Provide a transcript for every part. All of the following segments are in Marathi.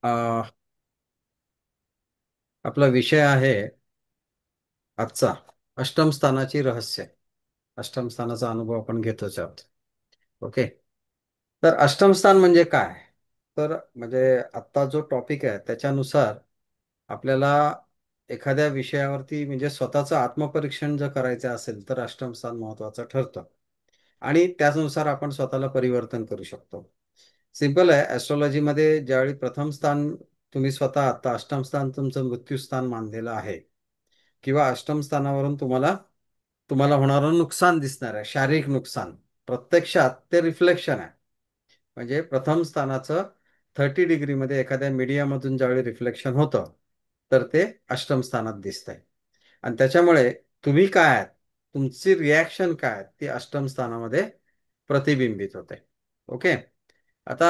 अ, आपला विषय आहे आजचा अष्टम स्थानाची रहस्य. अष्टम स्थानाचा अनुभव आपण घेतोच आहोत. ओके. तर अष्टम स्थान म्हणजे काय? तर म्हणजे आत्ता जो टॉपिक आहे त्याच्यानुसार आपल्याला एखाद्या विषयावरती म्हणजे स्वतःचं आत्मपरीक्षण जर करायचं असेल तर अष्टम स्थान महत्वाचं ठरतं. आणि त्यानुसार आपण स्वतःला परिवर्तन करू शकतो. सिंपल आहे. ॲस्ट्रॉलॉजीमध्ये ज्यावेळी प्रथम स्थान तुम्ही स्वतः आता अष्टम स्थान तुमचं मृत्यूस्थान मानलेलं आहे किंवा अष्टम स्थानावरून तुम्हाला तुम्हाला होणारं नुकसान दिसणार आहे, शारीरिक नुकसान. प्रत्यक्षात ते रिफ्लेक्शन आहे. म्हणजे प्रथम स्थानाचं 30 डिग्रीमध्ये एखाद्या मीडियामधून ज्यावेळी रिफ्लेक्शन होतं तर ते अष्टम स्थानात दिसतंय. आणि त्याच्यामुळे तुम्ही काय आहात, तुमची रिॲक्शन काय आहे, ती अष्टम स्थानामध्ये प्रतिबिंबित होते. ओके. आता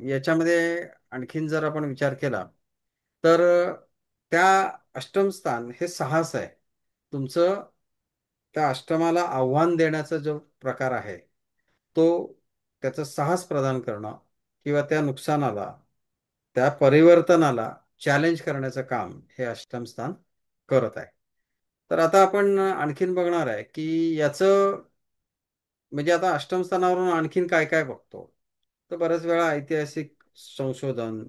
याच्यामध्ये आणखीन जर आपण विचार केला तर त्या अष्टम स्थान हे साहस आहे तुमचं. त्या अष्टमाला आव्हान देण्याचा जो प्रकार आहे तो त्याचं साहस प्रदान करणं किंवा त्या नुकसानाला, त्या परिवर्तनाला चॅलेंज करण्याचं काम हे अष्टम स्थान करत आहे. तर आता आपण आणखीन बघणार आहे की याचं म्हणजे आता अष्टम स्थानावरून आणखीन काय काय बघतो. तर बऱ्याच वेळा ऐतिहासिक संशोधन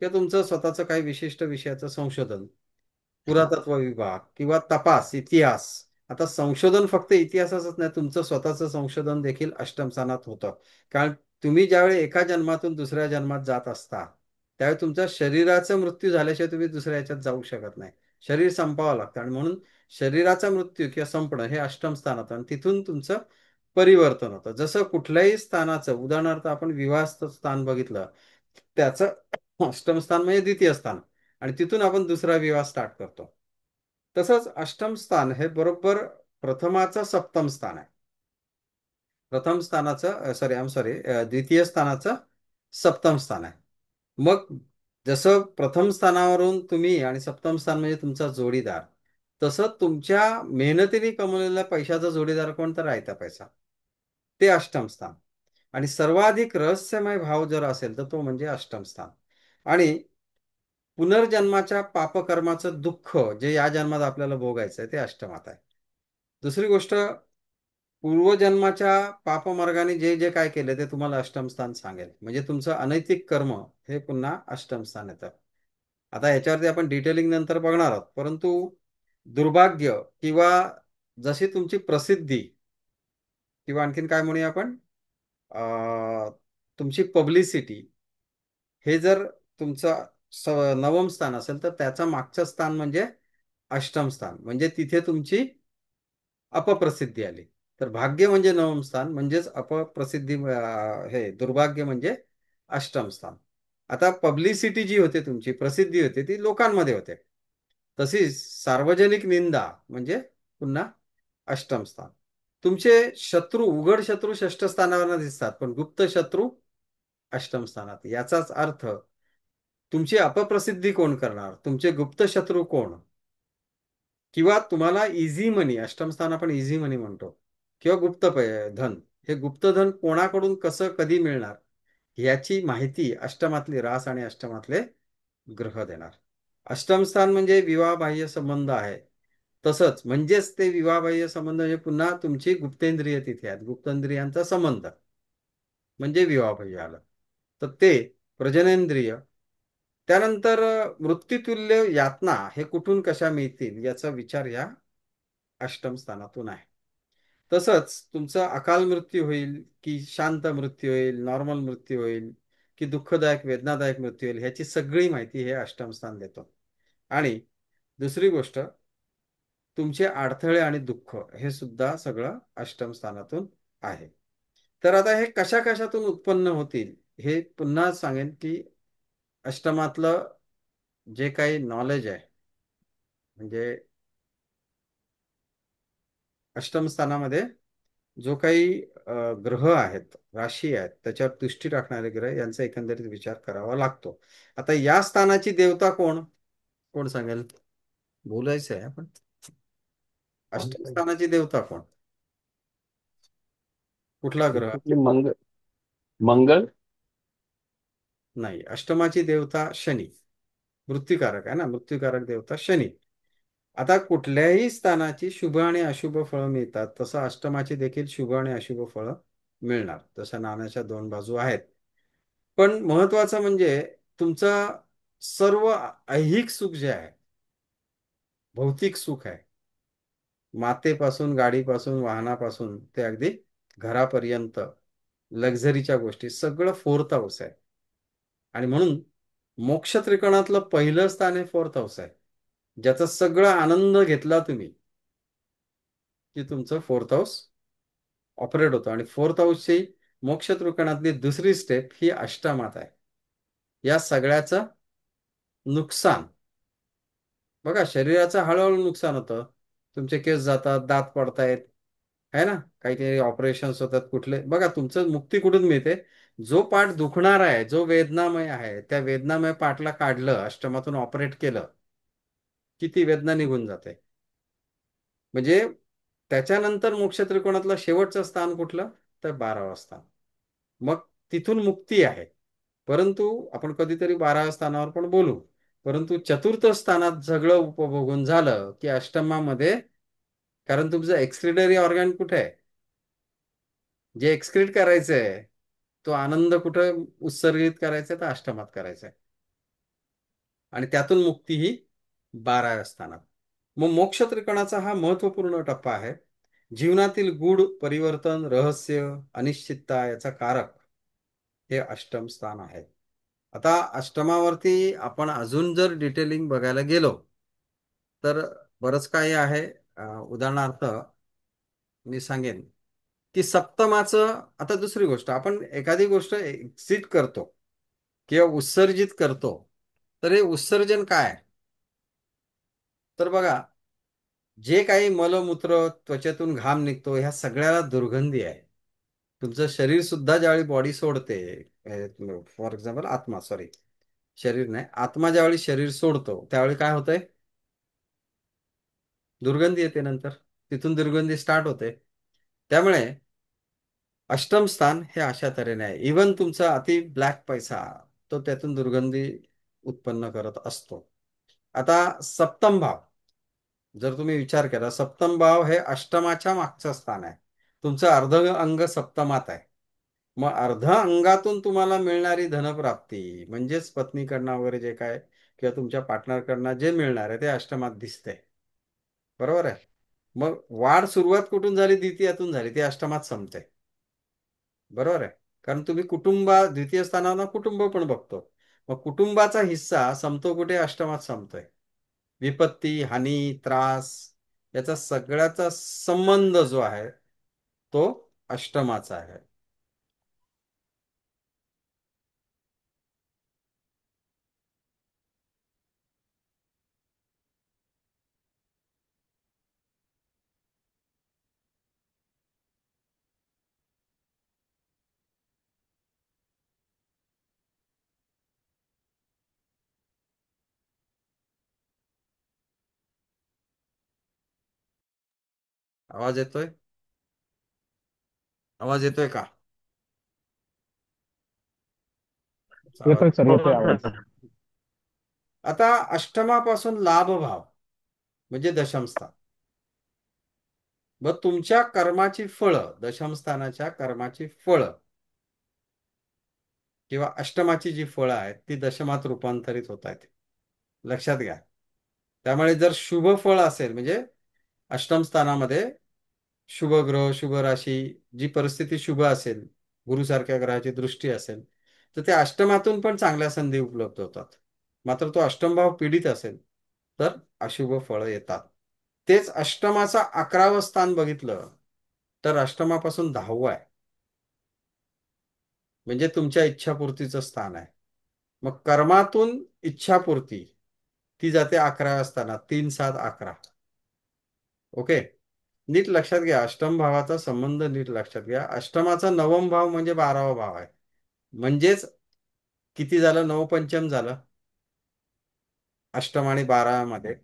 किंवा तुमचं स्वतःचं काही विशिष्ट विषयाचं संशोधन, पुरातत्व विभाग किंवा तपास, इतिहास. आता संशोधन फक्त इतिहासाचंच नाही, तुमचं स्वतःचं संशोधन देखील अष्टम स्थानात होतं. कारण तुम्ही ज्यावेळी एका जन्मातून दुसऱ्या जन्मात जात असता त्यावेळी तुमच्या शरीराचा मृत्यू झाल्याशिवाय तुम्ही दुसऱ्या ह्याच्यात जाऊ शकत नाही. शरीर संपावं लागतं आणि म्हणून शरीराचा मृत्यू किंवा संपणं हे अष्टम स्थानात आणि तिथून तुमचं परिवर्तन होतं. जसं कुठल्याही स्थानाचं उदाहरणार्थ आपण विवाह स्थान बघितलं, त्याचं अष्टम स्थान म्हणजे द्वितीय स्थान आणि तिथून आपण दुसरा विवाह स्टार्ट करतो. तसंच अष्टम स्थान हे बरोबर प्रथमाचं सप्तम स्थान आहे. प्रथम स्थानाचं सॉरी द्वितीय स्थानाचं सप्तम स्थान आहे. मग जसं प्रथम स्थानावरून तुम्ही आणि सप्तम स्थान म्हणजे तुमचा जोडीदार, तसं तुमच्या मेहनतीने कमवलेल्या पैशाचा जोडीदार कोण? तर राहता पैसा. ते अष्टम स्थान. आणि सर्वाधिक रहस्यमय भाव जर असेल तर तो म्हणजे अष्टम स्थान. आणि पुनर्जन्माच्या पापकर्माचं दुःख जे या जन्मात आपल्याला भोगायचं आहे ते अष्टमात आहे. दुसरी गोष्ट, पूर्वजन्माच्या पापमार्गाने जे जे काय केले ते तुम्हाला अष्टम स्थान सांगेल. म्हणजे तुमचं अनैतिक कर्म हे पुन्हा अष्टम स्थान येतं. आता याच्यावरती आपण डिटेलिंग नंतर बघणार आहोत. परंतु दुर्भाग्य किंवा जशी तुमची प्रसिद्धी किंवा आणखीन काय म्हणूया आपण, तुमची पब्लिसिटी हे जर तुमचं नवम स्थान असेल तर त्याचं मागचं स्थान म्हणजे अष्टम स्थान. म्हणजे तिथे तुमची अपप्रसिद्धी आली. तर भाग्य म्हणजे नवम स्थान म्हणजेच अपप्रसिद्धी, हे दुर्भाग्य म्हणजे अष्टम स्थान. आता पब्लिसिटी जी होते, तुमची प्रसिद्धी होते, ती लोकांमध्ये होते. तशीच सार्वजनिक निंदा म्हणजे पुन्हा अष्टम स्थान. तुमचे शत्रू, उघड शत्रू षष्ठ स्थानावर दिसतात पण गुप्त शत्रू अष्टम स्थानात. याचाच अर्थ तुमची अपप्रसिद्धी कोण करणार, तुमचे गुप्त शत्रू कोण, किंवा तुम्हाला इझी मनी, अष्टम स्थान आपण इझी मनी म्हणतो, किंवा धन, हे गुप्तधन कोणाकडून कसं कधी मिळणार याची माहिती अष्टमातली रास आणि अष्टमातले ग्रह देणार. अष्टम स्थान म्हणजे विवाहबाह्य संबंध आहे. तसंच म्हणजेच ते विवाहबाह्य संबंध म्हणजे पुन्हा तुमची गुप्तेंद्रिय तिथे आहेत. गुप्तेंद्रियांचा संबंध म्हणजे विवाहबाह्य आलं. तर ते प्रजनेंद्रिय. त्यानंतर मृत्यूतुल्य यातना हे कुठून कशा मिळतील याचा विचार या अष्टम स्थानातून आहे. तसंच तुमचा अकाल मृत्यू होईल की शांत मृत्यू होईल, नॉर्मल मृत्यू होईल की दुःखदायक वेदनादायक मृत्यू होईल, ह्याची सगळी माहिती हे अष्टम स्थान देतो. आणि दुसरी गोष्ट, तुमचे अडथळे आणि दुःख हे सुद्धा सगळं अष्टम स्थानातून आहे. तर आता हे कशा कशातून उत्पन्न होतील हे पुन्हा सांगेन की अष्टमातलं जे काही नॉलेज आहे, म्हणजे अष्टम स्थानामध्ये जो काही ग्रह आहेत, राशी आहेत, त्याच्यावर दृष्टी टाकणारे ग्रह यांचा एकंदरीत विचार करावा लागतो. आता या स्थानाची देवता कोण? कोण सांगेल? बोलायचं आहे आपण. अष्टम स्थानाची देवता कोण? कुठला ग्रह? Basically मंगल. मंगल. नाही, अष्टमाची देवता शनी. मृत्यूकारक आहे ना, मृत्यूकारक देवता शनी. आता कुठल्याही स्थानाची शुभ आणि अशुभ फळं मिळतात, तसं अष्टमाची देखील शुभ आणि अशुभ फळं मिळणार. तसं नाण्याच्या दोन बाजू आहेत. पण महत्वाचं म्हणजे तुमचं सर्व ऐहिक सुख जे आहे, भौतिक सुख आहे, मातेपासून, गाडीपासून, वाहनापासून ते अगदी घरापर्यंत लक्झरीच्या गोष्टी सगळं फोर्थ हाऊस आहे. आणि म्हणून मोक्ष त्रिकोणातलं पहिलं स्थान हे फोर्थ हाऊस आहे. ज्याचा सगळा आनंद घेतला तुम्ही की तुमचं फोर्थ हाऊस ऑपरेट होतं. आणि फोर्थ हाऊसची मोक्ष त्रिकोणातली दुसरी स्टेप ही अष्टमात आहे. या सगळ्याचं नुकसान बघा, शरीराचं हळूहळू नुकसान होतं. तुमचे केस जातात, दात पडतायत, आहे ना, काही काही ऑपरेशन्स होतात कुठले. बघा, तुमचं मुक्ती कुठून मिळते? जो पाठ दुखणार आहे, जो वेदनामय आहे, त्या वेदनामय पाठला काढलं, अष्टमातून ऑपरेट केलं, किती वेदना निघून जाते. म्हणजे त्याच्यानंतर मोक्ष त्रिकोणातलं शेवटचं स्थान कुठलं? तर 12वं स्थान. मग तिथून मुक्ती आहे. परंतु आपण कधीतरी 12व्या स्थानावर पण बोलू. परंतु चतुर्थ स्थानात सगळं उपभोगून झालं की अष्टमामध्ये, कारण तुमचं एक्सक्रिटरी ऑर्गन कुठे आहे? जे एक्सक्रीट करायचंय, तो आनंद कुठं उत्सर्गित करायचा? तर अष्टमात करायचा आहे. आणि त्यातून मुक्ती ही 12व्या स्थानात. मग मोक्ष त्रिकोणाचा हा महत्वपूर्ण टप्पा आहे. जीवनातील गूढ परिवर्तन, रहस्य, अनिश्चितता याचा कारक हे अष्टम स्थान आहे. आता अष्टमावरती आपण अजून जर डिटेलिंग बघायला गेलो तर बरंच काही आहे. उदाहरणार्थ मी सांगेन की सप्तमाचं, आता दुसरी गोष्ट, आपण एखादी गोष्ट एक्झिट करतो किंवा उत्सर्जित करतो, तर हे उत्सर्जन काय आहे? तर बघा, जे काही मलमूत्र, त्वचेतून घाम निघतो, ह्या सगळ्याला दुर्गंधी आहे. तुमचं शरीर सुद्धा ज्यावेळी बॉडी सोडते, फॉर एक्झाम्पल आत्मा, सॉरी, शरीर नाही, आत्मा ज्यावेळी शरीर सोडतो त्यावेळी काय होतंय? दुर्गंधी येते. नंतर तिथून दुर्गंधी स्टार्ट होते. त्यामुळे अष्टम स्थान हे अशा तऱ्हेने आहे. इवन तुमचा अति ब्लॅक पैसा, तो त्यातून दुर्गंधी उत्पन्न करत असतो. आता सप्तम भाव, जर तुम्ही विचार केला, सप्तम भाव हे अष्टमाच्या मागचं स्थान आहे. तुमचं अर्ध अंग सप्तमात आहे. मग अर्ध अंगातून तुम्हाला मिळणारी धनप्राप्ती, म्हणजेच पत्नीकडनं वगैरे जे काय किंवा तुमच्या पार्टनरकडनं जे मिळणार आहे ते अष्टमात दिसते. बरोबर आहे. मग वाढ सुरुवात कुठून झाली? द्वितीयातून झाली, ती अष्टमात संपते. बरोबर आहे. कारण तुम्ही द्वितीय स्थानावर कुटुंब पण बघतो. मग कुटुंबाचा हिस्सा संपतो कुठे? अष्टमात संपतोय. विपत्ती, हानी, त्रास याचा सगळ्याचा संबंध जो आहे तो अष्टमाचा आहे. आवाज येतोय? आवाज येतोय का? येतोय आवाज. सर, येतोय आवाज. आता अष्टमापासून लाभ भाव म्हणजे दशमस्थान. मग तुमच्या कर्माची फळं, दशमस्थानाच्या कर्माची फळं किंवा अष्टमाची जी फळं आहेत ती दशमात रूपांतरित होत आहेत. लक्षात घ्या. त्यामुळे जर शुभ फळ असेल, म्हणजे अष्टम स्थानामध्ये शुभ ग्रह, शुभ राशी, जी परिस्थिती शुभ असेल, गुरुसारख्या ग्रहाची दृष्टी असेल, तर त्या अष्टमातून पण चांगल्या संधी उपलब्ध होतात. मात्र तो अष्टमभाव पीडित असेल तर अशुभ फळं येतात. तेच अष्टमाचा 11वं स्थान बघितलं तर अष्टमापासून 10वं आहे. म्हणजे तुमच्या इच्छापूर्तीचं स्थान आहे. मग कर्मातून इच्छापूर्ती ती जाते 11व्या स्थानात, 3, 7, 11. ओके. नीट लक्षात घ्या, अष्टम भावाचा संबंध नीट लक्षात घ्या. अष्टमाचा नवम भाव म्हणजे 12वा भाव आहे. म्हणजेच किती झालं? 9 पंचम झालं अष्टम आणि 12 मध्ये.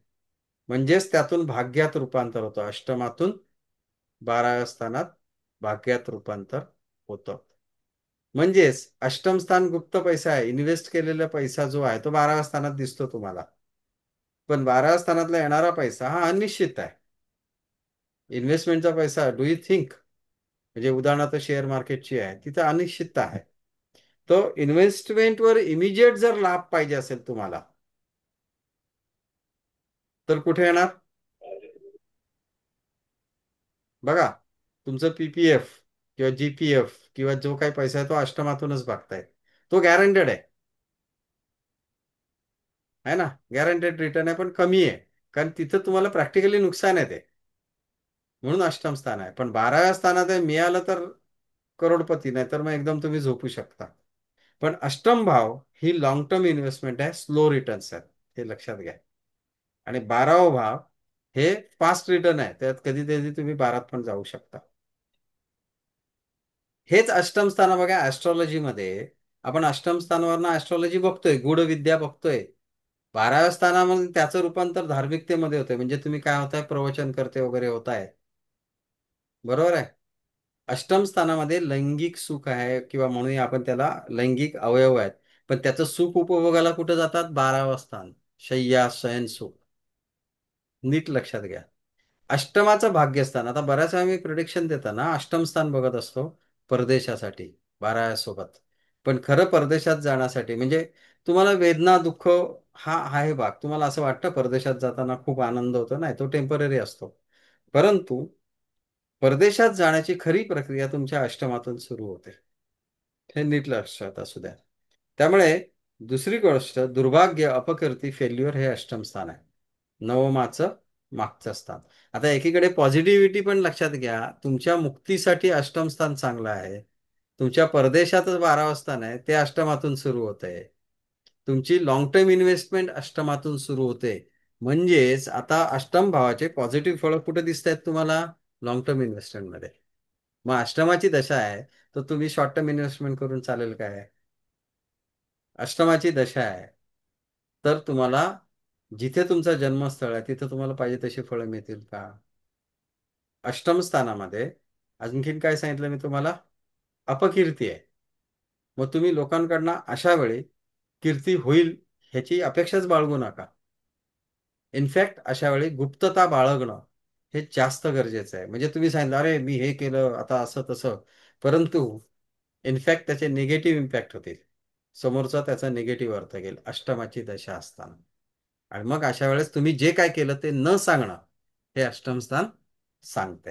म्हणजेच त्यातून भाग्यात रूपांतर होतं. अष्टमातून 12व्या स्थानात भाग्यात रूपांतर होतं. म्हणजेच अष्टम स्थान गुप्त पैसा आहे, इन्व्हेस्ट केलेला पैसा जो आहे तो 12व्या स्थानात दिसतो तुम्हाला. पण 12व्या स्थानातला येणारा पैसा हा अनिश्चित आहे. इन्व्हेस्टमेंटचा पैसा, डू यू थिंक, म्हणजे उदाहरणार्थ शेअर मार्केटची आहे, तिथं अनिश्चितता आहे. तो इन्व्हेस्टमेंटवर इमिजिएट जर लाभ पाहिजे असेल तुम्हाला, तर कुठे येणार? बघा, तुमचं पीपीएफ किंवा जीपीएफ किंवा जो काही पैसा आहे तो अष्टमातूनच बघताय. तो गॅरंटेड आहे ना, गॅरंटेड रिटर्न आहे, पण कमी आहे. कारण तिथं तुम्हाला प्रॅक्टिकली नुकसान आहे ते, म्हणून अष्टम स्थान आहे. पण 12व्या स्थानात आहे, मिळालं तर करोडपती, नाही तर मग एकदम तुम्ही झोपू शकता. पण अष्टम भाव ही लॉंग टर्म इन्व्हेस्टमेंट आहे, स्लो रिटर्न्स आहेत, हे लक्षात घ्या. आणि 12वा भाव हे फास्ट रिटर्न आहे, त्यात कधी कधी तुम्ही 12त पण जाऊ शकता. हेच अष्टम स्थान बघा, ऍस्ट्रॉलॉजीमध्ये आपण अष्टम स्थानावरनं ऍस्ट्रॉलॉजी बघतोय, गूढ विद्या बघतोय. 12व्या स्थानामध्ये त्याचं रूपांतर धार्मिकतेमध्ये होतंय, म्हणजे तुम्ही काय होताय, प्रवचन करते वगैरे होताय. बरोबर आहे. अष्टम स्थानामध्ये लैंगिक सुख आहे, किंवा म्हणूया आपण त्याला लैंगिक अवयव आहेत. पण त्याचं सुख उपभोगाला कुठं जातात? 12वं स्थान, शय्या शयन सुख. नीट लक्षात घ्या. अष्टमाचं भाग्यस्थान, आता बऱ्याच वेळा मी प्रिडिक्शन देताना अष्टम स्थान बघत असतो परदेशासाठी, 12व्या सोबत. पण खरं परदेशात जाण्यासाठी म्हणजे तुम्हाला वेदना दुःख हा आहे भाग, तुम्हाला असं वाटतं परदेशात जाताना खूप आनंद होतो, नाही, तो टेम्पररी असतो. परंतु परदेशात जाण्याची खरी प्रक्रिया तुमच्या अष्टमातून सुरू होते, हे नीट लक्षात असू द्या. त्यामुळे दुसरी गोष्ट, दुर्भाग्य, अपकीर्ती, फेल्युअर हे अष्टम स्थान आहे, नवमाचं मागचं स्थान. आता एकीकडे पॉझिटिव्हिटी पण लक्षात घ्या, तुमच्या मुक्तीसाठी अष्टम स्थान चांगलं आहे. तुमच्या परदेशातच 12वं स्थान आहे, ते अष्टमातून सुरू होत आहे. तुमची लॉंग टर्म इन्व्हेस्टमेंट अष्टमातून सुरू होते. म्हणजेच आता अष्टम भावाचे पॉझिटिव्ह फळ कुठे दिसत आहेत तुम्हाला? लॉंग टर्म इन्व्हेस्टमेंटमध्ये. मग अष्टमाची दशा आहे, तर तुम्ही शॉर्ट टर्म इन्व्हेस्टमेंट करून चालेल काय? अष्टमाची दशा आहे, तर तुम्हाला जिथे तुमचं जन्मस्थळ आहे तिथे तुम्हाला पाहिजे तशी फळं मिळतील का? अष्टम स्थानामध्ये आणखीन काय सांगितलं मी तुम्हाला? अपकीर्ती आहे. मग तुम्ही लोकांकडनं अशा वेळी कीर्ती होईल ह्याची अपेक्षाच बाळगू नका. इनफॅक्ट अशा वेळी गुप्तता बाळगणं हे जास्त गरजेचं आहे. म्हणजे तुम्ही सांगितलं, अरे मी हे केलं आता असं तसं, परंतु इनफॅक्ट त्याचे निगेटिव्ह इम्पॅक्ट होतील, समोरचा त्याचा निगेटिव्ह अर्थ घेईल अष्टमाची दशा असताना. आणि मग अशा वेळेस तुम्ही जे काय केलं ते न सांगणं हे अष्टम स्थान सांगते.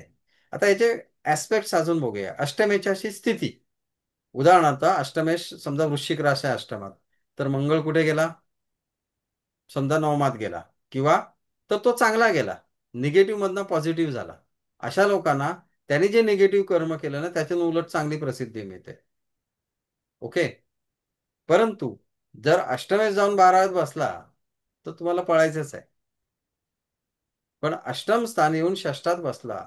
आता याचे ऍस्पेक्ट्स अजून बघूया. अष्टमेच्याशी स्थिती, उदाहरणार्थ अष्टमेश समजा वृश्चिक राशी आहे अष्टमात, तर मंगळ कुठे गेला? समजा नवमात गेला, किंवा तर तो चांगला गेला, निगेटिव्ह मधनं पॉझिटिव्ह झाला. अशा लोकांना त्यांनी जे निगेटिव्ह कर्म केलं ना त्यातून उलट चांगली प्रसिद्धी मिळते. ओके. परंतु जर अष्टमेश जाऊन 12त बसला तर तुम्हाला पळायचंच आहे. पण अष्टम स्थान येऊन षष्ठात बसला,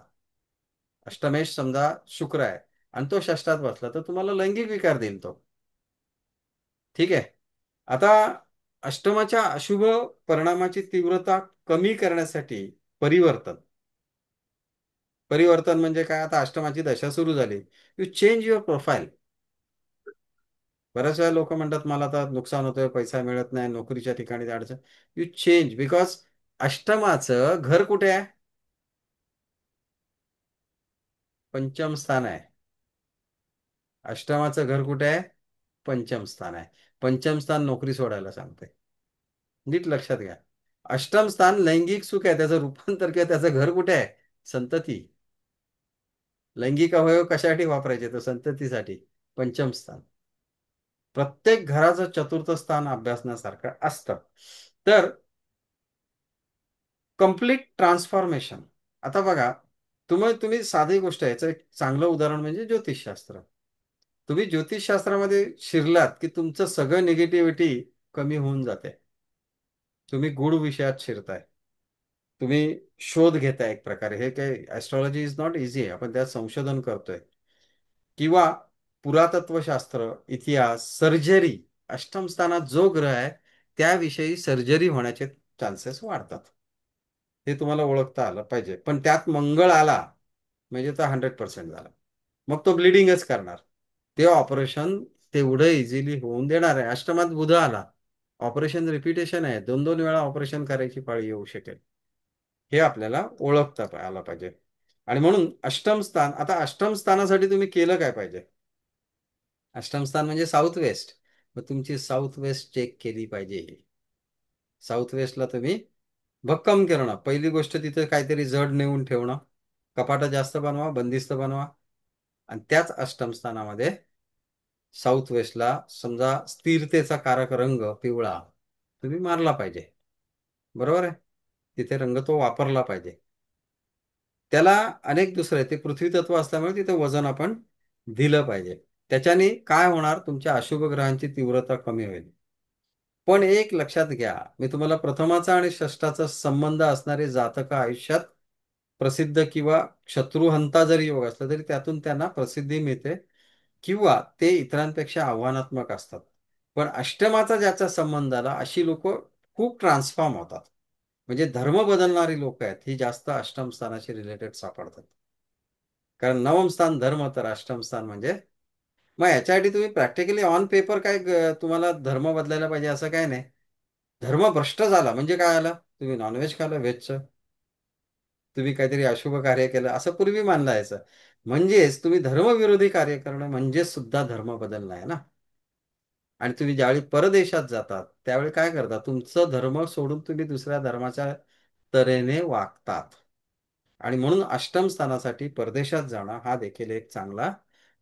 अष्टमेश समजा शुक्र आहे आणि तो षष्ठात बसला, तर तुम्हाला लैंगिक विकार देईल तो. ठीक आहे. आता अष्टमाच्या अशुभ परिणामाची तीव्रता कमी करण्यासाठी परिवर्तन, परिवर्तन म्हणजे काय? आता अष्टमाची दशा सुरू झाली, यू चेंज युअर प्रोफाईल. बऱ्याच वेळा लोक म्हणतात मला आता नुकसान होतंय, पैसा मिळत नाही, नोकरीच्या ठिकाणी अडचण. यू चेंज, बिकॉज अष्टमाचं घर कुठे आहे? पंचम स्थान आहे. अष्टमाचं घर कुठे आहे? पंचम स्थान आहे. पंचम स्थान नोकरी सोडायला सांगते, नीट लक्षात घ्या. अष्टम स्थान लैंगिक सुख आहे, त्याचं रूपांतर किंवा त्याचं घर कुठे आहे? संतती. लैंगिक अवयव कशासाठी वापरायचे? तर संततीसाठी. पंचम स्थान. प्रत्येक घराचं चतुर्थ स्थान अभ्यासण्यासारखं असतं. तर कम्प्लीट ट्रान्सफॉर्मेशन. आता बघा, तुम्ही साधी गोष्ट आहे, याचं एक चांगलं उदाहरण म्हणजे ज्योतिषशास्त्र. तुम्ही ज्योतिषशास्त्रामध्ये शिरलात की तुमचं सगळं निगेटिव्हिटी कमी होऊन जाते. तुम्ही गूढ विषयात शिरताय, तुम्ही शोध घेताय एक प्रकारे. हे काही ऍस्ट्रॉलॉजी इज नॉट इझी आहे, आपण त्यात संशोधन करतोय. किंवा पुरातत्वशास्त्र, इतिहास, सर्जरी, अष्टम स्थानात जो ग्रह आहे त्याविषयी सर्जरी होण्याचे चान्सेस वाढतात. हे तुम्हाला ओळखता आलं पाहिजे. पण त्यात मंगळ आला म्हणजे तो 100% झाला, मग तो ब्लिडिंगच करणार. ते ऑपरेशन तेवढं इझिली होऊन देणार आहे. अष्टमात बुध आला, ऑपरेशन रिपिटेशन आहे, 2-2 वेळा ऑपरेशन करायची पाळी येऊ शकेल. हे आपल्याला ओळखता आलं पाहिजे. आणि म्हणून अष्टम स्थान, आता अष्टम स्थानासाठी तुम्ही केलं काय पाहिजे? अष्टम स्थान म्हणजे साऊथ वेस्ट. मग तुमची साऊथ वेस्ट चेक केली पाहिजे. साऊथ वेस्टला तुम्ही भक्कम करणं, पहिली गोष्ट तिथे काहीतरी जड नेऊन ठेवणं, कपाटं जास्त बनवा, बंदिस्त बनवा. आणि त्याच अष्टम स्थानामध्ये साऊथ वेस्टला समजा स्थिरतेचा कारक रंग पिवळा तुम्ही मारला पाहिजे. बरोबर आहे, तिथे रंग तो वापरला पाहिजे. त्याला अनेक दुसरे, ते पृथ्वी तत्व असल्यामुळे तिथे वजन आपण दिलं पाहिजे. त्याच्याने काय होणार, तुमच्या अशुभ ग्रहांची तीव्रता कमी होईल. पण एक लक्षात घ्या, मी तुम्हाला प्रथमाचा आणि षष्ठाचा संबंध असणारे जातक आयुष्यात प्रसिद्ध किंवा शत्रुहंता जरी योग असला तरी त्यातून त्यांना प्रसिद्धी मिळते किंवा ते इतरांपेक्षा आव्हानात्मक असतात. पण अष्टमाचा ज्याचा संबंध आला अशी लोक खूप ट्रान्सफॉर्म होतात. म्हणजे धर्म बदलणारी लोक आहेत ही जास्त अष्टम स्थानाशी रिलेटेड सापडतात. कारण नवम स्थान धर्म, तर अष्टम स्थान म्हणजे, मग याच्यासाठी तुम्ही प्रॅक्टिकली ऑन पेपर काय तुम्हाला धर्म बदलायला पाहिजे असं काय नाही. धर्म भ्रष्ट झाला म्हणजे काय आलं, तुम्ही नॉनव्हेज खाल्लं, व्हेजचं, तुम्ही काहीतरी अशुभ कार्य केलं असं पूर्वी मानलं यायचं. म्हणजेच तुम्ही धर्मविरोधी कार्य करणं म्हणजेच सुद्धा धर्म बदलणं आहे ना. आणि तुम्ही ज्यावेळी परदेशात जातात त्यावेळी काय करता, तुमचं धर्म सोडून तुम्ही दुसऱ्या धर्माच्या तऱ्हेने वागतात. आणि म्हणून अष्टम स्थानासाठी परदेशात जाणं हा देखील एक चांगला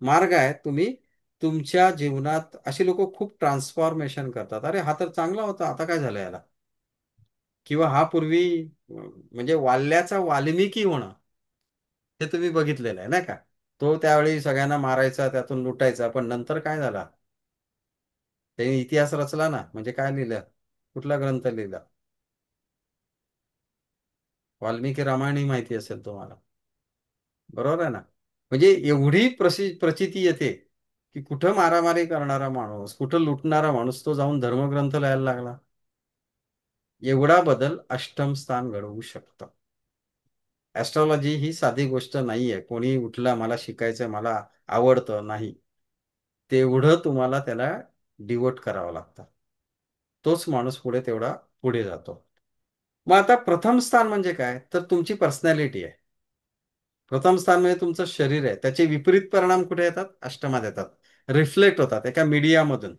मार्ग आहे. तुम्ही तुमच्या जीवनात, अशी लोक खूप ट्रान्सफॉर्मेशन करतात, अरे हा तर चांगला होता आता काय झालं याला, किंवा हा पूर्वी म्हणजे वाल्याचा वाल्मिकी होणं, हे तुम्ही बघितलेलं आहे नाही का. तो त्यावेळी सगळ्यांना मारायचा, त्यातून लुटायचा, पण नंतर काय झाला, त्यांनी इतिहास रचला ना. म्हणजे काय लिहिलं, कुठला ग्रंथ लिहिला, वाल्मिकी रामायणही माहिती असेल तुम्हाला, बरोबर आहे ना. म्हणजे एवढी प्रचिती येते की कुठं मारामारी करणारा माणूस, कुठं लुटणारा माणूस, तो जाऊन धर्मग्रंथ लिहायला लागला. एवढा बदल अष्टम स्थान घडवू शकतं. ऍस्ट्रॉलॉजी ही साधी गोष्ट नाहीये, कोणी उठला मला शिकायचं मला आवडतं नाही. तेवढं तुम्हाला त्याला डिवोट करावं लागतं, तोच माणूस पुढे तेवढा पुढे जातो. मग आता प्रथम स्थान म्हणजे काय, तर तुमची पर्सनॅलिटी आहे. प्रथम स्थान म्हणजे तुमचं शरीर आहे, त्याचे विपरीत परिणाम कुठे येतात, अष्टमात येतात, रिफ्लेक्ट होतात एका मीडियामधून.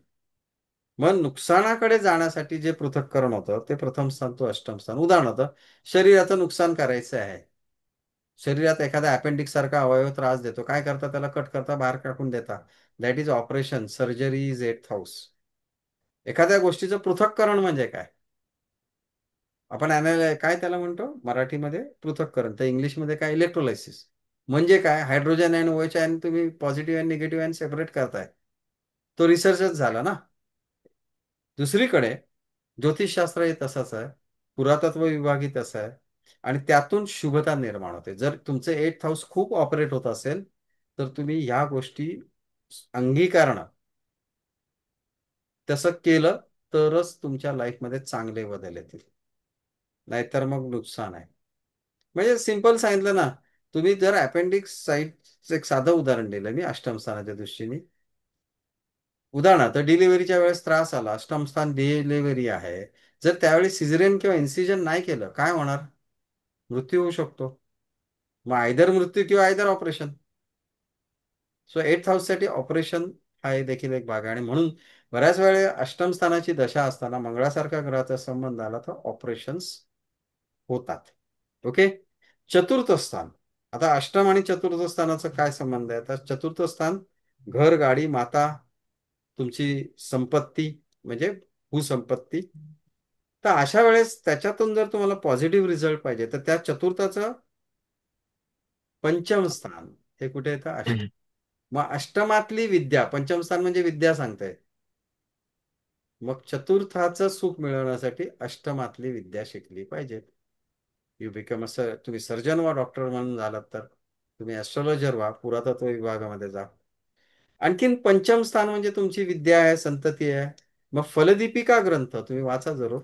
मग नुकसानाकडे जाण्यासाठी जे पृथक्करण होतं ते प्रथम स्थान तो अष्टम स्थान. उदाहरणार्थ, शरीराचं नुकसान करायचं आहे, शरीरात एखादा अपेंडिक्स सारखा अवयव त्रास देतो, काय करता, त्याला कट करता, बाहेर काढून देता. That is operation, surgery is 8th house. एखाद्या गोष्टीचं पृथक्करण म्हणजे काय, आपण काय त्याला म्हणतो मराठीमध्ये पृथक्करण, तर इंग्लिशमध्ये काय, इलेक्ट्रोलायसिस. म्हणजे काय, हायड्रोजन आणि ओएच आणि तुम्ही पॉझिटिव्ह आणि निगेटिव्ह आणि सेपरेट करताय, तो रिसर्चच झाला ना. दुसरीकडे ज्योतिषशास्त्र हे तसंच आहे, पुरातत्व विभागही तसं आहे. आणि त्यातून शुभता निर्माण होते. जर तुमचं 8th हाऊस खूप ऑपरेट होत असेल तर तुम्ही ह्या गोष्टी अंगीकारणं, तसं केलं तरच तुमच्या लाईफमध्ये चांगले बदल येतील, नाहीतर मग नुकसान आहे. म्हणजे सिंपल सांगितलं ना, तुम्ही जर अपेंडिक्स साईटचं एक साधं उदाहरण दिलं मी अष्टम स्थानाच्या दृष्टीने. उदाहरणार्थ डिलिव्हरीच्या वेळेस त्रास आला, अष्टम स्थान डिलिव्हरी आहे, जर त्यावेळी सिझेरियन किंवा इन्सिजन नाही केलं काय होणार, मृत्यू होऊ शकतो. मग आयदर मृत्यू किंवा आयदर ऑपरेशन. सो 8th हाऊससाठी ऑपरेशन हा देखील एक भाग आहे. आणि म्हणून बऱ्याच वेळेला अष्टम स्थानाची दशा असताना मंगळासारख्या ग्रहाचा संबंध आला तर ऑपरेशन्स होतात. ओके. चतुर्थ स्थान, आता अष्टम आणि चतुर्थ स्थानाचा काय संबंध आहे, तर चतुर्थ स्थान घर, गाडी, माता, तुमची संपत्ती म्हणजे भूसंपत्ती. तर अशा वेळेस त्याच्यातून जर तुम्हाला पॉझिटिव्ह रिझल्ट पाहिजे तर त्या चतुर्थाचं पंचम स्थान हे कुठे येतं, मग अष्टमातली विद्या, पंचम स्थान म्हणजे विद्या सांगताय. मग चतुर्थाचं सुख मिळवण्यासाठी अष्टमातली विद्या शिकली पाहिजे. यू बिकम असं, तुम्ही सर्जन व्हा, डॉक्टर म्हणून झालात तर, तुम्ही ॲस्ट्रॉलॉजर व्हा, पुरातत्व विभागामध्ये जा. आणखीन पंचम स्थान म्हणजे तुमची विद्या आहे, संतती आहे. मग फलदीपिका ग्रंथ तुम्ही वाचा जरूर.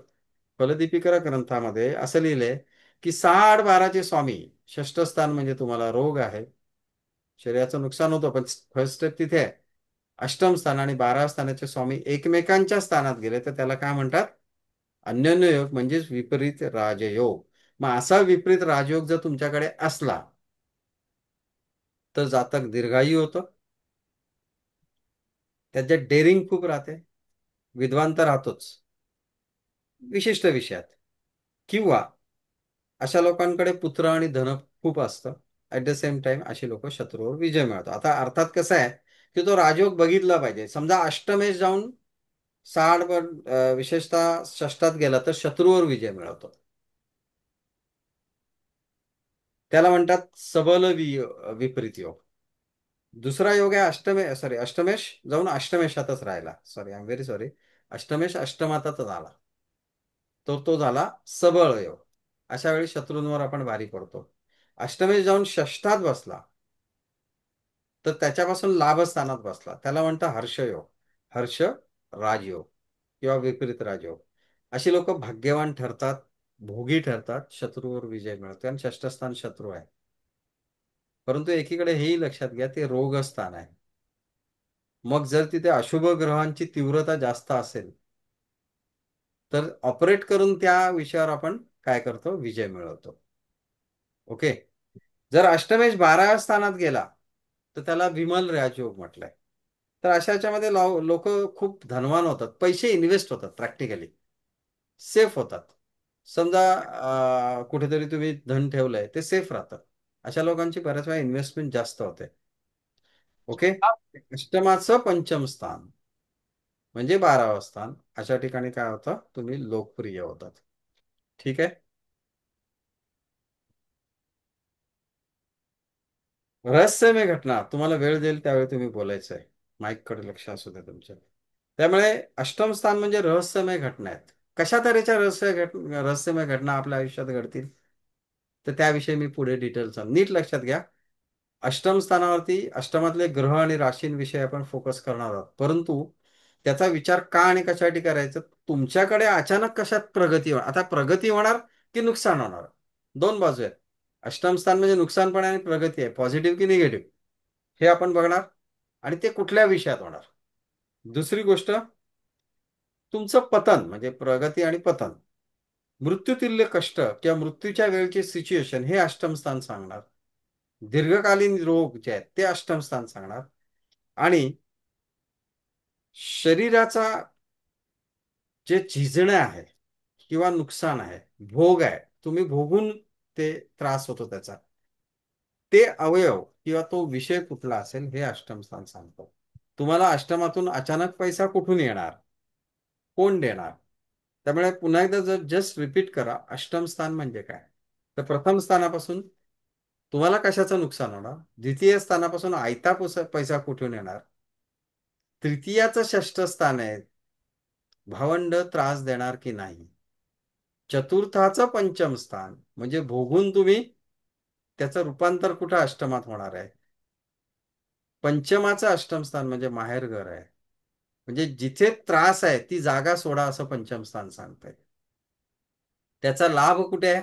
फलदीपिका ग्रंथामध्ये असं लिहिलंय की 6 8 12 स्वामी, षष्ठ स्थान म्हणजे तुम्हाला रोग आहे, शरीराचं नुकसान होतं, पण फर्स्ट स्टेप तिथे आहे. अष्टम स्थान आणि 12 स्थानाचे स्वामी एकमेकांच्या स्थानात गेले तर त्याला काय म्हणतात? अन्योन्य योग म्हणजेच विपरीत राजयोग. मग असा विपरीत राजयोग जर तुमच्याकडे असला तर जातक दीर्घायू होतं, त्याच्यात डेअरिंग खूप राहते, विद्वान तर राहतोच विशिष्ट विषयात, किंवा अशा लोकांकडे पुत्र आणि धन खूप असतं. ऍट द सेम टाइम अशी लोक शत्रूवर विजय मिळवतात. आता अर्थात कसं आहे की तो राजयोग बघितला पाहिजे. समजा अष्टमेश जाऊन विशेषतः षष्ठात गेला तर शत्रूवर विजय मिळवतो, त्याला म्हणतात सबल विपरीत योग. दुसरा योग आहे अष्टमेश जाऊन अष्टमेशातच राहिला, sorry, I am very sorry, अष्टमेश अष्टमातच आला, तो झाला सबळ योग. अशा वेळी शत्रूंवर आपण भारी पडतो. अष्टमेश जाऊन षष्ठात बसला तर त्याच्यापासून लाभस्थानात बसला, त्याला म्हणतात हर्षयोग, हर्ष राजयोग किंवा विपरीत राजयोग. अशी लोक भाग्यवान ठरतात, भोगी ठरतात, शत्रूवर विजय मिळतो, आणि षष्ठस्थान शत्रू आहे. परंतु एकीकडे हेही लक्षात घ्या, ते रोगस्थान आहे. मग जर तिथे अशुभ ग्रहांची तीव्रता जास्त असेल तर ऑपरेट करून त्या विषयावर आपण काय करतो? विजय मिळवतो. ओके. जर अष्टमेश 12 स्थानात गेला तर त्याला विमल राजयोग म्हटलंय. तर अशा याच्यामध्ये लोक खूप धनवान होतात, पैसे इन्व्हेस्ट होतात, प्रॅक्टिकली सेफ होतात. समजा कुठेतरी तुम्ही धन ठेवलंय, ते सेफ राहतं. अशा लोकांची बऱ्याच वेळा इन्व्हेस्टमेंट जास्त होते. ओके. अष्टमाचं पंचम स्थान म्हणजे 12वं स्थान. अशा ठिकाणी काय होतं? तुम्ही लोकप्रिय होतात. ठीक आहे. रहस्यमय घटना तुम्हाला वेळ देईल त्यावेळी तुम्ही बोलायचंय. माईककडे लक्ष असू द्या तुमच्या. त्यामुळे अष्टम स्थान म्हणजे रहस्यमय घटना आहेत. कशा तऱ्हेच्या रहस्यमय घटना आपल्या आयुष्यात घडतील तर त्याविषयी मी पुढे डिटेल सांग. नीट लक्षात घ्या. अष्टम स्थानावरती अष्टमातले ग्रह आणि राशींविषयी आपण फोकस करणार आहोत, परंतु त्याचा विचार का आणि कशासाठी करायचं? तुमच्याकडे अचानक कशात प्रगती होणार, आता प्रगती होणार की नुकसान होणार, दोन बाजू आहेत. अष्टम स्थान म्हणजे नुकसान पण आणि प्रगती आहे, पॉझिटिव्ह की निगेटिव्ह, हे आपण बघणार. आणि ते कुठल्या विषयात होणार. दुसरी गोष्ट, तुमचं पतन म्हणजे प्रगती आणि पतन, मृत्यूतुल्य कष्ट किंवा मृत्यूच्या वेळची सिच्युएशन हे अष्टम स्थान सांगणार. दीर्घकालीन रोग जे आहेत ते अष्टम स्थान सांगणार. आणि शरीराचा जे झिजणं आहे किंवा नुकसान आहे, भोग आहे, तुम्ही भोगून ते त्रास होतो त्याचा, ते अवयव किंवा तो विषय कुठला असेल हे अष्टम स्थान सांगतो. तुम्हाला अष्टमातून अचानक पैसा कुठून येणार, कोण देणार? त्यामुळे पुन्हा एकदा जर जस्ट रिपीट करा, अष्टम स्थान म्हणजे काय. तर प्रथम स्थानापासून तुम्हाला कशाचं नुकसान होणार, द्वितीय स्थानापासून आयता पैसा कुठून येणार, तृतीयाचं षष्ठ स्थान आहे, भावंड त्रास देणार की नाही, चतुर्थाचं पंचम स्थान म्हणजे भोगून तुम्ही त्याचं रूपांतर कुठं अष्टमात होणार आहे, पंचमाचं अष्टम स्थान म्हणजे माहेर घर आहे, म्हणजे जिथे त्रास आहे ती जागा सोडा असं पंचम स्थान सांगतंय. त्याचा लाभ कुठे आहे?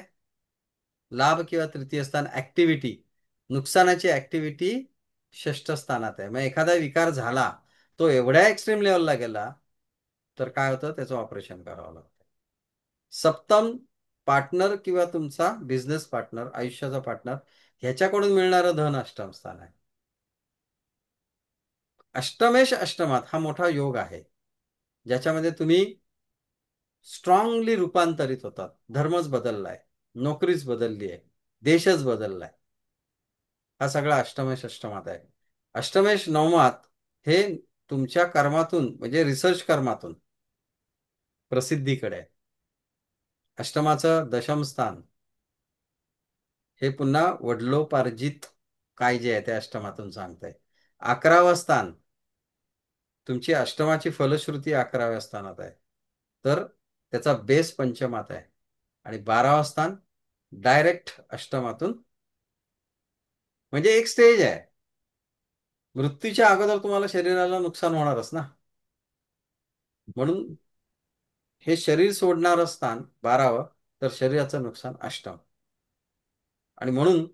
लाभ किंवा तृतीय स्थान ऍक्टिव्हिटी, नुकसानाची ऍक्टिव्हिटी षष्ठ स्थानात आहे. मग एखादा विकार झाला, तो एवढ्या एक्स्ट्रीम लेवलला गेला तर काय होतं? त्याचं ऑपरेशन करावं लागतं. सप्तम, पार्टनर किंवा तुमचा बिझनेस पार्टनर, आयुष्याचा पार्टनर, ह्याच्याकडून मिळणारं धन अष्टम स्थान आहे. अष्टमेश अष्टमात हा मोठा योग आहे ज्याच्यामध्ये तुम्ही स्ट्रॉंगली रूपांतरित होतात. धर्मच बदललाय, नोकरीच बदलली आहे, देशच बदललाय. हा सगळा अष्टमेश अष्टमात आहे. अष्टमेश नवमात हे तुमच्या कर्मातून म्हणजे रिसर्च कर्मातून प्रसिद्धीकडे आहे. अष्टमाचं दशम स्थान हे पुन्हा वडलोपार्जित काय जे आहे ते अष्टमातून सांगतंय. 11वं स्थान, तुमची अष्टमाची फलश्रुती 11व्या स्थानात आहे, तर त्याचा बेस पंचमात आहे. आणि 12वं स्थान डायरेक्ट अष्टमातून, म्हणजे एक स्टेज आहे. मृत्यूच्या अगोदर तुम्हाला शरीराला नुकसान होणारच ना, म्हणून हे शरीर सोडणारं स्थान 12वं, तर शरीराचं नुकसान अष्टम. आणि म्हणून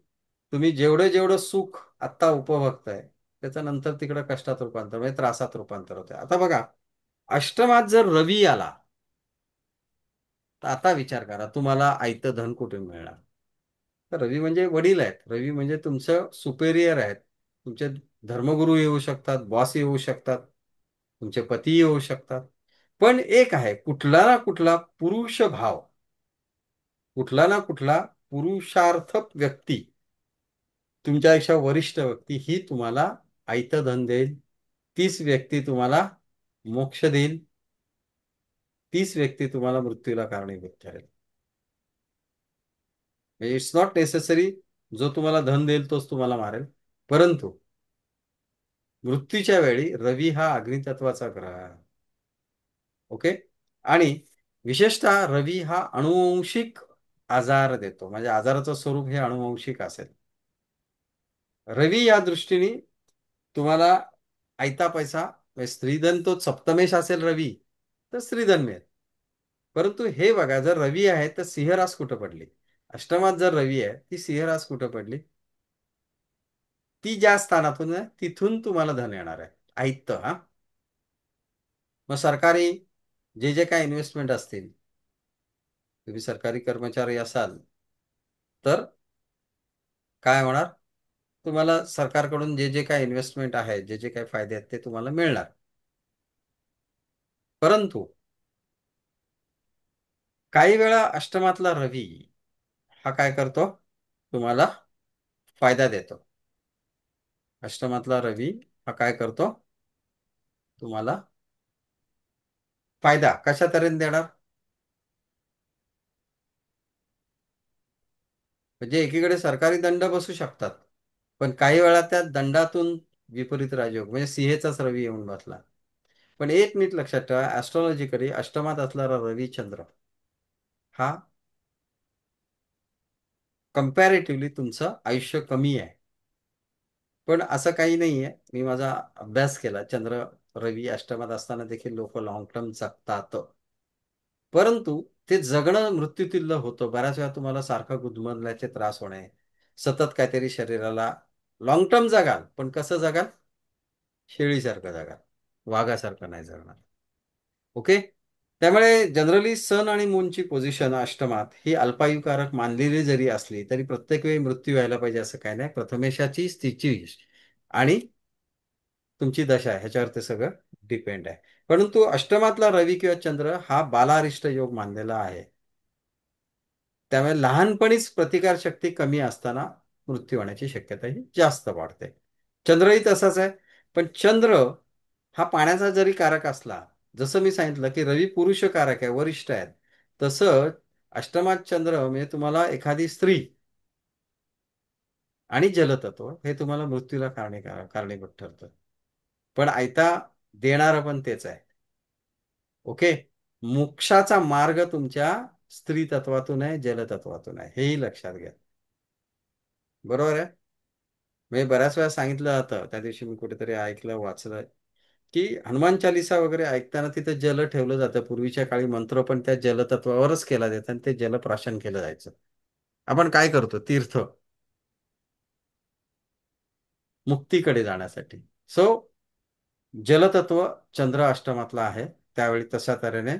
तुम्ही जेवढं जेवढं सुख आत्ता उपभोगताय त्याच्यानंतर तिकडं कष्टात रूपांतर म्हणजे त्रासात रूपांतर होते. आता बघा, अष्टमात जर रवी आला तर आता विचार करा, तुम्हाला आयतं धन कुठून मिळणार? तर रवी म्हणजे वडील आहेत, रवी म्हणजे तुमचं सुपेरियर आहेत, तुमचे धर्मगुरू येऊ शकतात, बॉस येऊ शकतात, तुमचे पती येऊ शकतात. पण एक आहे, कुठला ना कुठला पुरुष भाव, कुठला ना कुठला पुरुषार्थक व्यक्ती, तुमच्यापेक्षा वरिष्ठ व्यक्ती ही तुम्हाला आयतं धन देईल. तीच व्यक्ती तुम्हाला मोक्ष देईल. तीच व्यक्ती तुम्हाला मृत्यूला कारणीभूत ठरेल. इट्स नॉट नेसेसरी जो तुम्हाला धन देईल तोच तुम्हाला मारेल, परंतु मृत्यूच्या वेळी रवी हा अग्नितत्वाचा ग्रह आहे. ओके. आणि विशेषतः रवी हा अनुवंशिक आजार देतो, म्हणजे आजाराचं स्वरूप हे अनुवंशिक असेल. रवी या दृष्टीने तुम्हाला आयता पैसा, म्हणजे स्त्रीधन तो सप्तमेश असेल रवी तर स्त्रीधन मिळेल. परंतु हे बघा, जर रवी आहे तर सिंहरास कुठं पडली? अष्टमात जर रवी आहे ती सिंहरास कुठं पडली? ती ज्या स्थानातून आहे तिथून तुम्हाला धन येणार आहे, ऐकतं हा. मग सरकारी जे जे काय इन्व्हेस्टमेंट असतील, तुम्ही सरकारी कर्मचारी असाल तर काय होणार? तुम्हाला सरकारकडून जे जे काय इन्व्हेस्टमेंट आहे, जे जे काय फायदे आहेत ते तुम्हाला मिळणार. परंतु काही वेळा अष्टमातला रवी हा काय करतो? तुम्हाला फायदा देतो. अष्टमातला रवी हा काय करतो? तुम्हाला फायदा कशा तऱ्हेने देणार? म्हणजे एकीकडे सरकारी दंड बसू शकतात, पण काही वेळा त्या दंडातून विपरीत राजयोग म्हणजे सिंहेचाच रवी येऊन बसला. पण एक नीट लक्षात ठेवा, ऍस्ट्रॉलॉजिकली अष्टमात असणारा रवी चंद्र हा कम्पॅरेटिव्हली तुमचं आयुष्य कमी आहे. पण असं काही नाही आहे, मी माझा अभ्यास केला, चंद्र रवी अष्टमात असताना देखील लोक लॉंग टर्म जगतात. परंतु ते जगणं मृत्यूतुल्य होतं. बऱ्याच वेळा तुम्हाला सारखं गुदमरल्याचे त्रास होणे, सतत काहीतरी शरीराला, लॉंग टर्म जगाल पण कसं जगाल? शेळीसारखं जगाल, वाघासारखं नाही जगणार. ओके. त्यामुळे जनरली सन आणि मूनची पोझिशन अष्टमात ही अल्पायुकारक मानलेली जरी असली तरी प्रत्येक वेळी मृत्यू व्हायला पाहिजे असं काही नाही. प्रथमेशाची स्थिती आणि तुमची दशा आहे ह्याच्यावर ते सगळं डिपेंड आहे. परंतु अष्टमातला रवी किंवा चंद्र हा बालारिष्ट योग मानलेला आहे. त्यामुळे लहानपणीच प्रतिकारशक्ती कमी असताना मृत्यू होण्याची शक्यता ही जास्त वाढते. चंद्रही तसाच आहे. पण चंद्र हा पाण्याचा जरी कारक असला, जसं मी सांगितलं की रवी पुरुष कारक आहे, वरिष्ठ आहेत, तसं अष्टमात चंद्र म्हणजे तुम्हाला एखादी स्त्री आणि जलतत्व हे तुम्हाला मृत्यूला कारणीभूत ठरतं. पण आयता देणारं पण तेच आहे. ओके. मोक्षाचा मार्ग तुमच्या स्त्री तत्वातून आहे, जलतत्वातून आहे, हेही लक्षात घ्या. बरोबर आहे. म्हणजे बऱ्याच वेळा सांगितलं जातं, त्या दिवशी मी कुठेतरी ऐकलं वाचलं की हनुमान चालिसा वगैरे ऐकताना तिथं जल ठेवलं जातं. पूर्वीच्या काळी मंत्र पण त्या जलतत्वावरच केला जायचा आणि ते जलप्राशन केलं जायचं. आपण काय करतो? तीर्थ मुक्तीकडे जाण्यासाठी. सो जलतत्व चंद्र अष्टमातला आहे त्यावेळी तशा तऱ्हेने.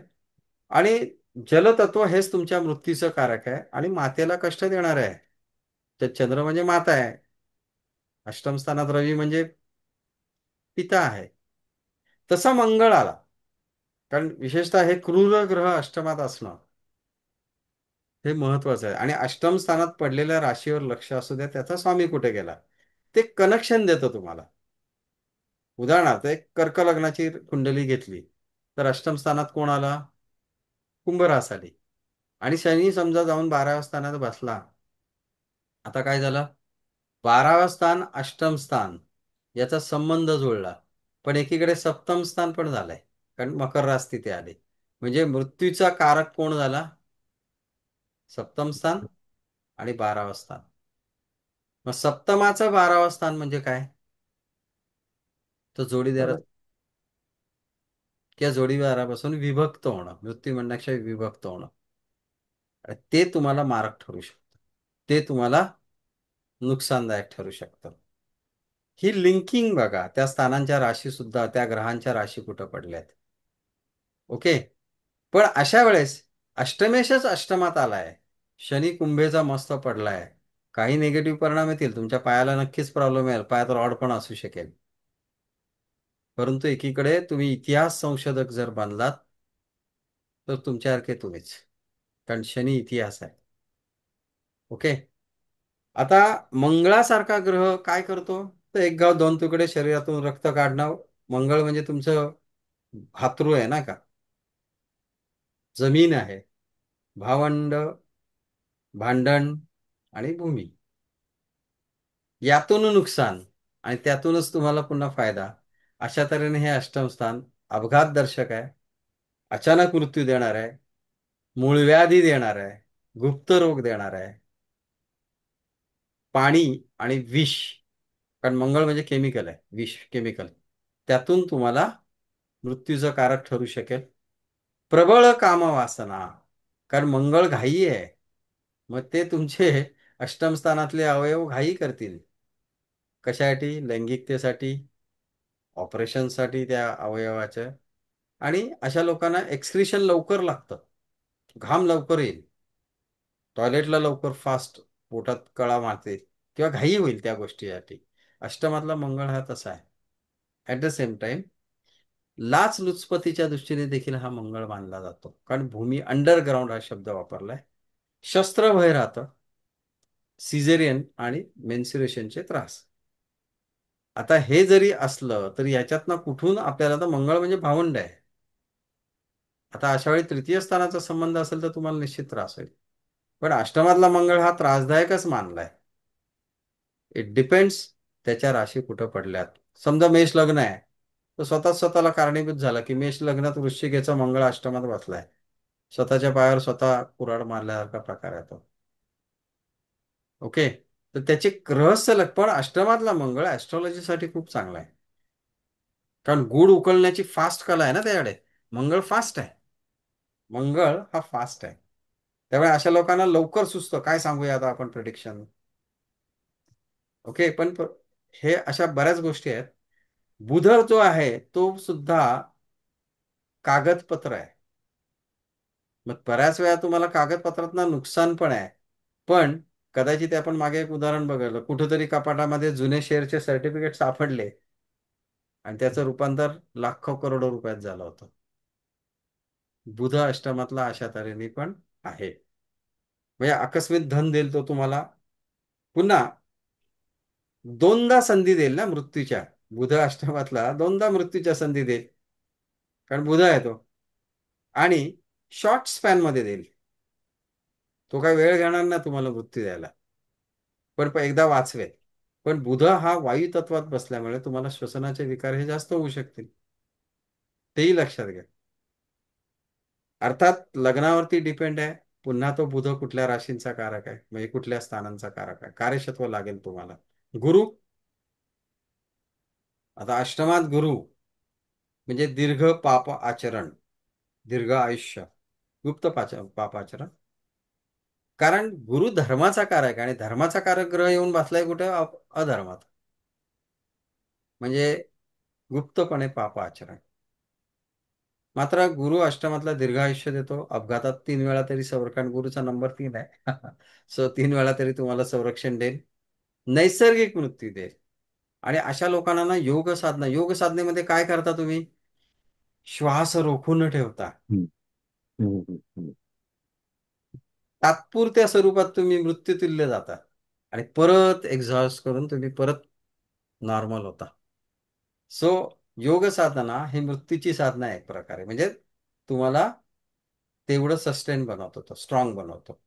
आणि जलतत्व हेच तुमच्या मृत्यूचं कारक आहे आणि मातेला कष्ट देणार आहे. तर चंद्र म्हणजे माता आहे, अष्टम स्थानात रवी म्हणजे पिता आहे. तसा मंगळ आला, कारण विशेषतः हे क्रूर ग्रह अष्टमात असणं हे महत्वाचं आहे. आणि अष्टम स्थानात पडलेल्या राशीवर लक्ष असू द्या, त्याचा स्वामी कुठे गेला ते कनेक्शन देतं तुम्हाला. उदाहरणार्थ एक कर्क लग्नाची कुंडली घेतली तर अष्टम स्थानात कोण आला? कुंभ रास आली. आणि शनी समजा जाऊन 12व्या स्थानात बसला. आता काय झालं? 12वं स्थान अष्टम स्थान याचा संबंध जुळला, पण एकीकडे सप्तम स्थान पण झालंय, कारण मकर रास तिथे आली. म्हणजे मृत्यूचा कारक कोण झाला? सप्तम स्थान आणि 12वं स्थान. मग सप्तमाचं 12वं स्थान म्हणजे काय? तर जोडीदार बरोबर. किंवा जोडीदारापासून विभक्त होणं, मृत्यू म्हणण्यापेक्षा विभक्त होणं. आणि ते तुम्हाला मारक ठरू शकतं, ते तुम्हाला नुकसानदायक ठरू शकतं. ही लिंकिंग बघा, त्या स्थानांच्या राशी सुद्धा, त्या ग्रहांच्या राशी कुठं पडल्यात. ओके. पण अशा वेळेस अष्टमेशच अष्टमात आलाय, शनी कुंभेचा मस्त पडलाय, काही निगेटिव्ह परिणाम येतील, तुमच्या पायाला नक्कीच प्रॉब्लेम येईल, पायात रॉड पण असू शकेल. परंतु एकीकडे तुम्ही इतिहास संशोधक जर बनलात तर तुमच्यासारखे तुम्हीच, कारण शनी इतिहास आहे. ओके. आता मंगळासारखा ग्रह काय करतो, तर एक गाव दोन तुकडे, शरीरातून रक्त काढणं. मंगळ म्हणजे तुमचं भातृ आहे ना का, जमीन आहे, भावंड, भांडण आणि भूमी, यातून नुकसान आणि त्यातूनच तुम्हाला पुन्हा फायदा. अशा तऱ्हेने हे अष्टम स्थान अपघातदर्शक आहे, अचानक मृत्यू देणार आहे, मूळव्याधी देणार आहे, गुप्त रोग देणार आहे, पाणी आणि विष, कारण मंगळ म्हणजे केमिकल आहे, विष केमिकल, त्यातून तुम्हाला मृत्यूचं कारक ठरू शकेल. प्रबळ कामवासना, कारण मंगळ घाई आहे, मग ते तुमचे अष्टम स्थानातले अवयव घाई करतील. कशासाठी, लैंगिकतेसाठी, ऑपरेशनसाठी त्या अवयवाच्या. आणि अशा लोकांना एक्सक्रिशन लवकर लागतं, घाम लवकर येईल, टॉयलेटला लवकर फास्ट, पोटात कळा मारते किंवा घाई होईल त्या गोष्टीसाठी. अष्टमातला मंगळ हा तसा आहे. ॲट द सेम टाइम लाच लुचपतीच्या दृष्टीने देखील हा मंगळ मानला जातो, कारण भूमी, अंडरग्राऊंड हा शब्द वापरलाय. शस्त्रभय राहतं, सिझेरियन आणि मेन्स्युरेशनचे त्रास. आता हे जरी असलं तरी ह्याच्यातनं कुठून आपल्याला, तर मंगळ म्हणजे भावंड आहे. आता अशा वेळी तृतीय स्थानाचा संबंध असेल तर तुम्हाला निश्चित त्रास होईल. पण अष्टमातला मंगळ हा त्रासदायकच मानलाय. इट डिपेंड्स त्याच्या राशी कुठं पडल्यात. समजा मेष लग्न आहे, तर स्वतःला कारणीभूत झाला की मेष लग्नात वृश्चिकेचा मंगळ अष्टमात बसलाय, स्वतःच्या पायावर स्वतः कुऱ्हाड मारल्यासारखा प्रकार आहे तो. ओके. तर त्याचे रहस्य पण अष्टमातला मंगळ ऍस्ट्रॉलॉजीसाठी खूप चांगला आहे, कारण गुड उकळण्याची फास्ट कला आहे ना त्याकडे. मंगळ फास्ट आहे, मंगळ हा फास्ट आहे. त्यामुळे अशा लोकांना लवकर सुचतं, काय सांगूया आता आपण प्रिडिक्शन. ओके. पण हे अशा बऱ्याच गोष्टी आहेत. बुध जो आहे तो सुद्धा कागदपत्र आहे, मग बऱ्याच वेळा तुम्हाला कागदपत्रातनं नुकसान पण आहे. पण कदाचित आपण मागे एक उदाहरण बघितलं, कुठेतरी कपाटामध्ये जुने शेअरचे सर्टिफिकेट सापडले आणि त्याचं रूपांतर लाखो करोडो रुपयात झालं होतं. बुध अष्टमातला अशा तऱ्हेने पण आहे, म्हणजे आकस्मिक धन देईल तो तुम्हाला, पुन्हा दोनदा संधी देईल ना मृत्यूच्या. बुध अष्टमातला दोनदा मृत्यूच्या संधी देईल, कारण बुध आहे तो, आणि शॉर्ट स्पॅन मध्ये देईल. तो काय वेळ घेणार ना तुम्हाला मृत्यू द्यायला, पण एकदा वाचवेल. पण बुध हा वायू तत्वात बसल्यामुळे तुम्हाला श्वसनाचे विकार हे जास्त होऊ शकतील, तेही लक्षात घ्या. अर्थात लग्नावरती डिपेंड आहे, पुन्हा तो बुध कुठल्या राशींचा कारक आहे, म्हणजे कुठल्या स्थानांचा कारक आहे, कार्यक्षत्व लागेल तुम्हाला. गुरु, आता अष्टमात गुरु म्हणजे दीर्घ पाप आचरण, दीर्घ आयुष्य, गुप्त पापाचरण. कारण गुरु धर्माचा कारक आहे, आणि धर्माचा कारक ग्रह येऊन बसलाय कुठे, अधर्मात, म्हणजे गुप्तपणे पाप आचरण. मात्र गुरु अष्टमातला दीर्घ आयुष्य देतो, अपघातात 3 वेळा तरी संरक्षण, गुरुचा नंबर 3 आहे. सो 3 वेळा तरी तुम्हाला संरक्षण देईल, नैसर्गिक मृत्यू देईल. आणि अशा लोकांना ना योग साधना, योग साधनेमध्ये काय करता तुम्ही, श्वास रोखून ठेवता, हम्म, हम्म, हम्म. तात्पुरत्या स्वरूपात तुम्ही मृत्यूतुल्य जाता, आणि परत एक्झॉस्ट करून तुम्ही परत नॉर्मल होता. सो योग साधना ही मृत्यूची साधना आहे एक प्रकारे, म्हणजे तुम्हाला तेवढं सस्टेन बनवतो, तो स्ट्रॉंग बनवतो.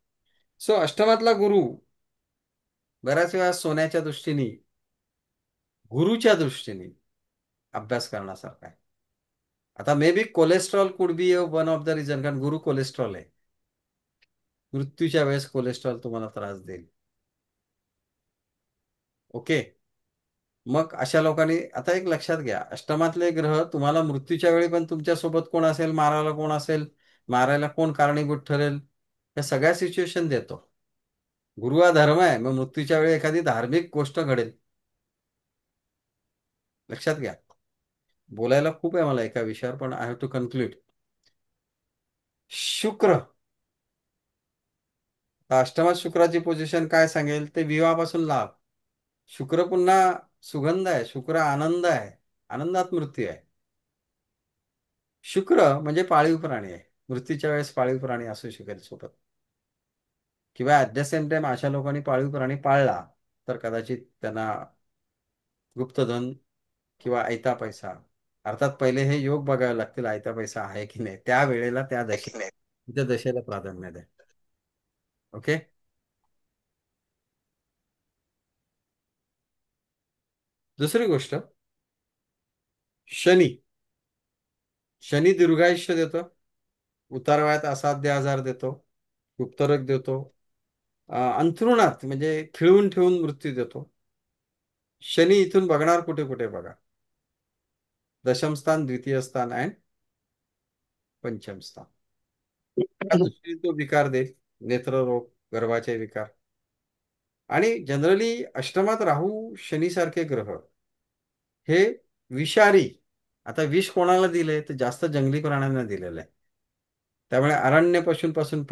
सो अष्टमातला गुरु बऱ्याच वेळा सोन्याच्या दृष्टीने, गुरुच्या दृष्टीने अभ्यास करण्यासारखा आहे. आता may be cholesterol could be one of the reason, कारण गुरु कोलेस्ट्रॉल आहे, मृत्यूच्या वेळेस कोलेस्ट्रॉल तुम्हाला त्रास देईल. ओके. मग अशा लोकांनी आता एक लक्षात घ्या, अष्टमातले ग्रह तुम्हाला मृत्यूच्या वेळी पण तुमच्यासोबत कोण असेल, मारायला कोण असेल, मारायला कोण कारणीभूत ठरेल, या सगळ्या सिच्युएशन देतो. गुरु हा धर्म आहे, मग मृत्यूच्या वेळी एखादी धार्मिक गोष्ट घडेल, लक्षात घ्या. बोलायला खूप आहे मला एका विषयावर, पण आय हॅव टू कन्क्लूड. शुक्र, अष्टमात शुक्राची पोझिशन काय सांगेल ते विवाहापासून लाभ. शुक्र पुन्हा सुगंध आहे, शुक्र आनंद आहे, आनंदात मृत्यू आहे. शुक्र म्हणजे पाळीव प्राणी आहे, मृत्यूच्या वेळेस पाळीव प्राणी असू शकेल सोबत. किंवा ऍट द सेम टाइम अशा लोकांनी पाळीव प्राणी पाळला तर कदाचित त्यांना गुप्तधन किंवा आयता पैसा, अर्थात पहिले हे योग बघावे लागतील, आयता पैसा आहे की नाही त्या वेळेला, त्या त्या दशेला प्राधान्य द्या. ओके. दुसरी गोष्ट, शनी. शनी दीर्घायुष्य देतो, उतार वयात असाध्य आजार देतो, गुप्तरोग देतो, अंथरुणात म्हणजे खिळवून ठेवून मृत्यू देतो. शनी इथून बघणार कुठे कुठे बघा, दशम स्थान, द्वितीय स्थान अँड पंचम स्थान. त्या दृष्टीने तो विकार देईल, नेत्ररोग, गर्भाचे विकार. आणि जनरली अष्टमात राहू शनीसारखे ग्रह हे विषारी. आता विष कोणाला दिले तर जास्त जंगली प्राण्यांना दिलेलं आहे. त्यामुळे अरण्य पशूंपासून